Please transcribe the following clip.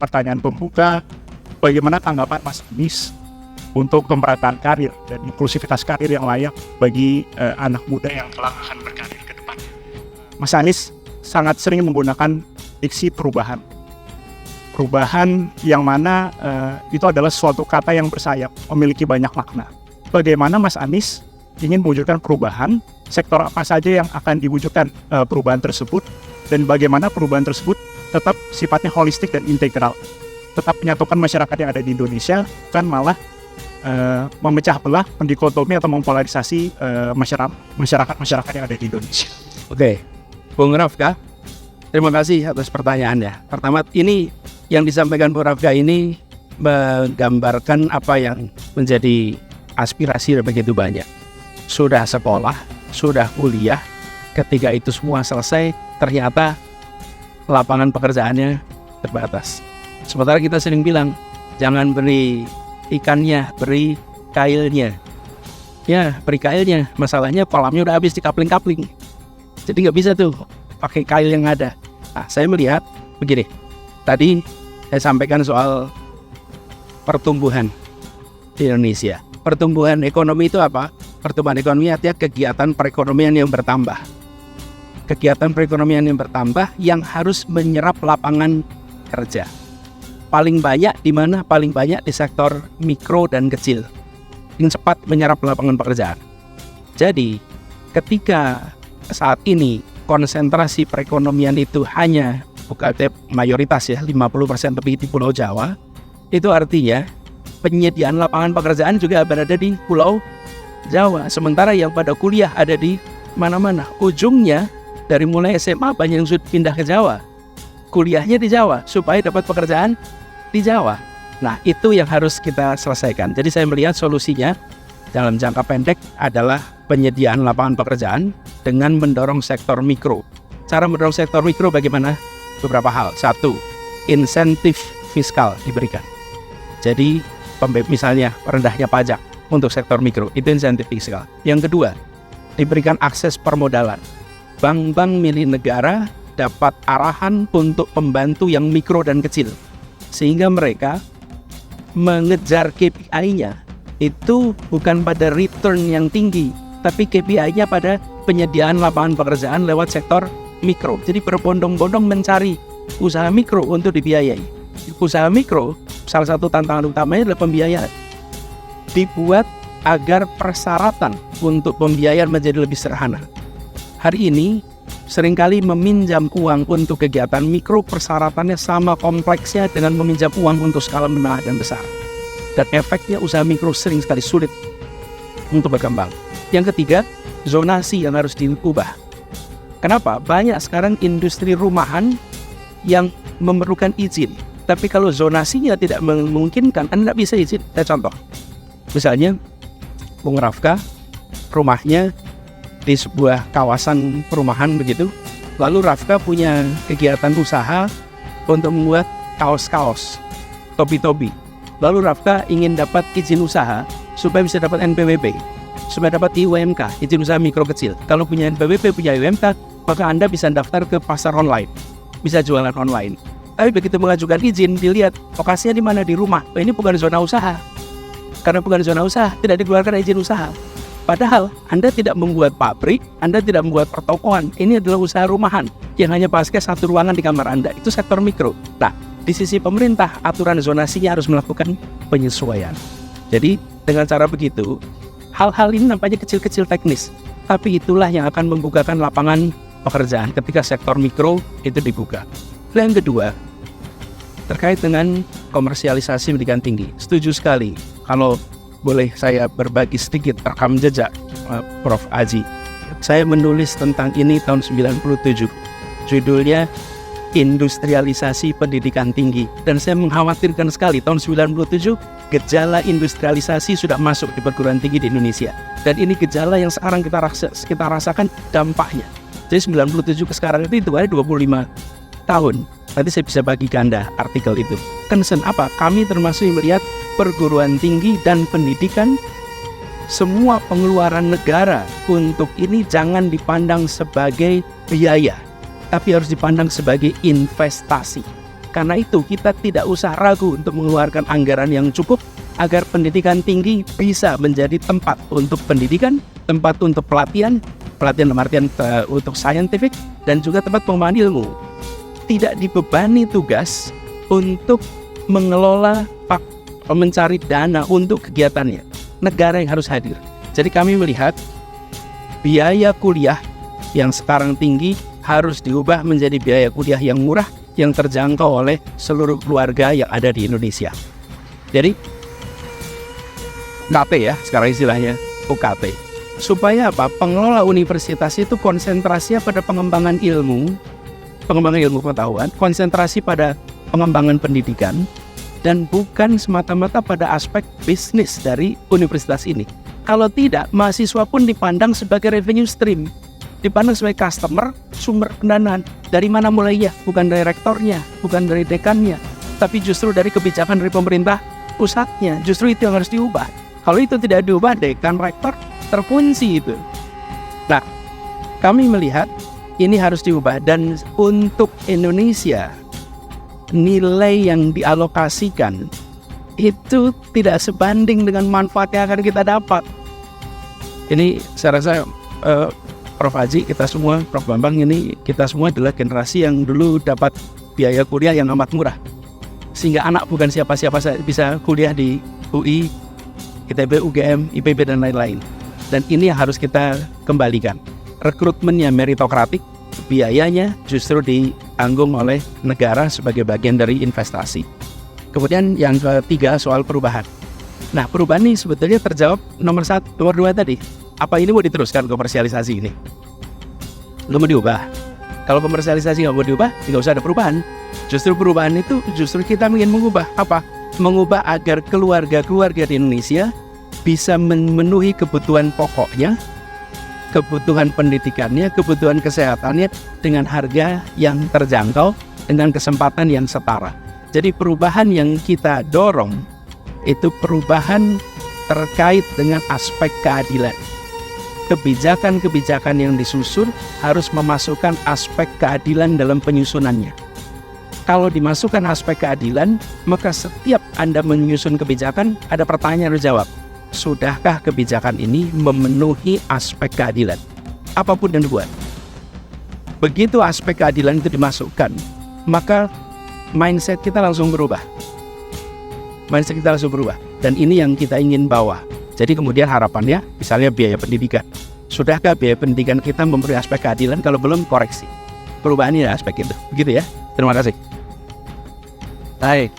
pertanyaan pembuka, bagaimana tanggapan Mas Anies untuk pemerataan karir dan inklusivitas karir yang layak bagi anak muda yang kelak akan berkarir ke depan. Mas Anies sangat sering menggunakan diksi perubahan. Perubahan yang mana itu adalah suatu kata yang bersayap, memiliki banyak makna. Bagaimana Mas Anies ingin mewujudkan perubahan, sektor apa saja yang akan diwujudkan perubahan tersebut, dan bagaimana perubahan tersebut tetap sifatnya holistik dan integral, tetap menyatukan masyarakat yang ada di Indonesia, bukan malah memecah belah, mendikotomi atau mempolarisasi masyarakat yang ada di Indonesia. Oke, Bung Rafka, terima kasih atas pertanyaannya. Pertama, ini yang disampaikan Bung Rafka ini menggambarkan apa yang menjadi aspirasi begitu banyak. Sudah sekolah, sudah kuliah, ketika itu semua selesai, ternyata lapangan pekerjaannya terbatas. Sementara kita sering bilang, jangan beri ikannya, beri kailnya. Ya, beri kailnya. Masalahnya kolamnya udah habis dikapling-kapling. Jadi nggak bisa tuh pakai kail yang ada. Nah, saya melihat begini. Tadi saya sampaikan soal pertumbuhan di Indonesia. Pertumbuhan ekonomi itu apa? Pertumbuhan ekonomi artinya kegiatan perekonomian yang bertambah. Kegiatan perekonomian yang bertambah yang harus menyerap lapangan kerja. Paling banyak di mana? Paling banyak di sektor mikro dan kecil yang cepat menyerap lapangan pekerjaan. Jadi ketika saat ini konsentrasi perekonomian itu hanya bukan mayoritas ya 50% lebih di Pulau Jawa, itu artinya penyediaan lapangan pekerjaan juga berada di Pulau Jawa. Sementara yang pada kuliah ada di mana-mana. Ujungnya dari mulai SMA banyak yang sudah pindah ke Jawa, kuliahnya di Jawa supaya dapat pekerjaan di Jawa. Nah, itu yang harus kita selesaikan. Jadi saya melihat solusinya dalam jangka pendek adalah penyediaan lapangan pekerjaan dengan mendorong sektor mikro. Cara mendorong sektor mikro bagaimana? Beberapa hal. Satu, insentif fiskal diberikan. Jadi misalnya rendahnya pajak untuk sektor mikro, itu insentif fiskal. Yang kedua, diberikan akses permodalan. Bank-bank milik negara dapat arahan untuk membantu yang mikro dan kecil, sehingga mereka mengejar KPI-nya itu bukan pada return yang tinggi, tapi KPI-nya pada penyediaan lapangan pekerjaan lewat sektor mikro. Jadi berbondong-bondong mencari usaha mikro untuk dibiayai. Usaha mikro, salah satu tantangan utamanya adalah pembiayaan. Dibuat agar persyaratan untuk pembiayaan menjadi lebih sederhana. Hari ini seringkali meminjam uang untuk kegiatan mikro persyaratannya sama kompleksnya dengan meminjam uang untuk skala menengah dan besar. Dan efeknya usaha mikro sering sekali sulit untuk berkembang. Yang ketiga, zonasi yang harus diubah. Kenapa? Banyak sekarang industri rumahan yang memerlukan izin. Tapi kalau zonasinya tidak memungkinkan, Anda tidak bisa izin. Saya contoh. Misalnya, Bung Rafka, rumahnya di sebuah kawasan perumahan begitu. Lalu Rafka punya kegiatan usaha untuk membuat kaos-kaos, topi-topi. Lalu Rafka ingin dapat izin usaha supaya bisa dapat NPWP, supaya dapat IUMK, izin usaha mikro kecil. Kalau punya NPWP, punya IUMK, maka Anda bisa daftar ke pasar online, bisa jualan online. Tapi begitu mengajukan izin, dilihat lokasinya di mana, di rumah. Oh, ini bukan zona usaha. Karena bukan zona usaha, tidak dikeluarkan izin usaha. Padahal Anda tidak membuat pabrik, Anda tidak membuat pertokoan. Ini adalah usaha rumahan yang hanya pakai satu ruangan di kamar Anda. Itu sektor mikro. Nah, di sisi pemerintah, aturan zonasinya harus melakukan penyesuaian. Jadi, dengan cara begitu, hal-hal ini nampaknya kecil-kecil teknis. Tapi itulah yang akan membukakan lapangan pekerjaan ketika sektor mikro itu dibuka. Yang kedua, terkait dengan komersialisasi pendidikan tinggi. Setuju sekali. Kalau boleh saya berbagi sedikit rekam jejak Prof. Aji. Saya menulis tentang ini tahun 97. Judulnya Industrialisasi Pendidikan Tinggi. Dan saya mengkhawatirkan sekali tahun 97 gejala industrialisasi sudah masuk di perguruan tinggi di Indonesia. Dan ini gejala yang sekarang kita rasakan dampaknya. Jadi 97 ke sekarang itu ada 25 tahun. Nanti saya bisa bagi Anda artikel itu. Concern apa? Kami termasuk yang melihat perguruan tinggi dan pendidikan, semua pengeluaran negara untuk ini jangan dipandang sebagai biaya, tapi harus dipandang sebagai investasi. Karena itu kita tidak usah ragu untuk mengeluarkan anggaran yang cukup agar pendidikan tinggi bisa menjadi tempat untuk pendidikan, tempat untuk pelatihan dalam artian untuk scientific, dan juga tempat pengembangan ilmu. Tidak dibebani tugas untuk mengelola, mencari dana untuk kegiatannya. Negara yang harus hadir. Jadi kami melihat biaya kuliah yang sekarang tinggi harus diubah menjadi biaya kuliah yang murah, yang terjangkau oleh seluruh keluarga yang ada di Indonesia. Jadi UKT ya, sekarang istilahnya UKT. Supaya apa? Pengelola universitas itu konsentrasinya pada pengembangan ilmu pengetahuan, konsentrasi pada pengembangan pendidikan, dan bukan semata-mata pada aspek bisnis dari universitas ini. Kalau tidak, mahasiswa pun dipandang sebagai revenue stream, dipandang sebagai customer, sumber pendanaan. Dari mana mulainya? Bukan dari rektornya, bukan dari dekannya, tapi justru dari kebijakan dari pemerintah pusatnya. Justru itu yang harus diubah. Kalau itu tidak diubah, dekan, rektor terkunci itu. Nah, kami melihat ini harus diubah, dan untuk Indonesia nilai yang dialokasikan itu tidak sebanding dengan manfaat yang akan kita dapat. Ini saya rasa Prof. Haji, kita semua, Prof. Bambang, ini kita semua adalah generasi yang dulu dapat biaya kuliah yang amat murah, sehingga anak bukan siapa-siapa bisa kuliah di UI, ITB, UGM, IPB, dan lain-lain. Dan ini yang harus kita kembalikan. Rekrutmennya meritokratik, biayanya justru ditanggung oleh negara sebagai bagian dari investasi. Kemudian yang ketiga, soal perubahan. Nah, perubahan ini sebetulnya terjawab nomor 2 tadi. Apa ini mau diteruskan komersialisasi ini? Nggak mau diubah. Kalau komersialisasi nggak mau diubah, nggak usah ada perubahan. Justru perubahan itu justru kita ingin mengubah apa? Mengubah agar keluarga-keluarga di Indonesia bisa memenuhi kebutuhan pokoknya, kebutuhan pendidikannya, kebutuhan kesehatannya dengan harga yang terjangkau, dengan kesempatan yang setara. Jadi perubahan yang kita dorong itu perubahan terkait dengan aspek keadilan. Kebijakan-kebijakan yang disusun harus memasukkan aspek keadilan dalam penyusunannya. Kalau dimasukkan aspek keadilan, maka setiap Anda menyusun kebijakan, ada pertanyaan yang harus jawab. Sudahkah kebijakan ini memenuhi aspek keadilan? Apapun yang dibuat. Begitu aspek keadilan itu dimasukkan, maka mindset kita langsung berubah. Dan ini yang kita ingin bawa. Jadi kemudian harapannya, misalnya biaya pendidikan. Sudahkah biaya pendidikan kita memenuhi aspek keadilan? Kalau belum, koreksi. Perubahan ini aspek itu. Begitu ya. Terima kasih. Baik.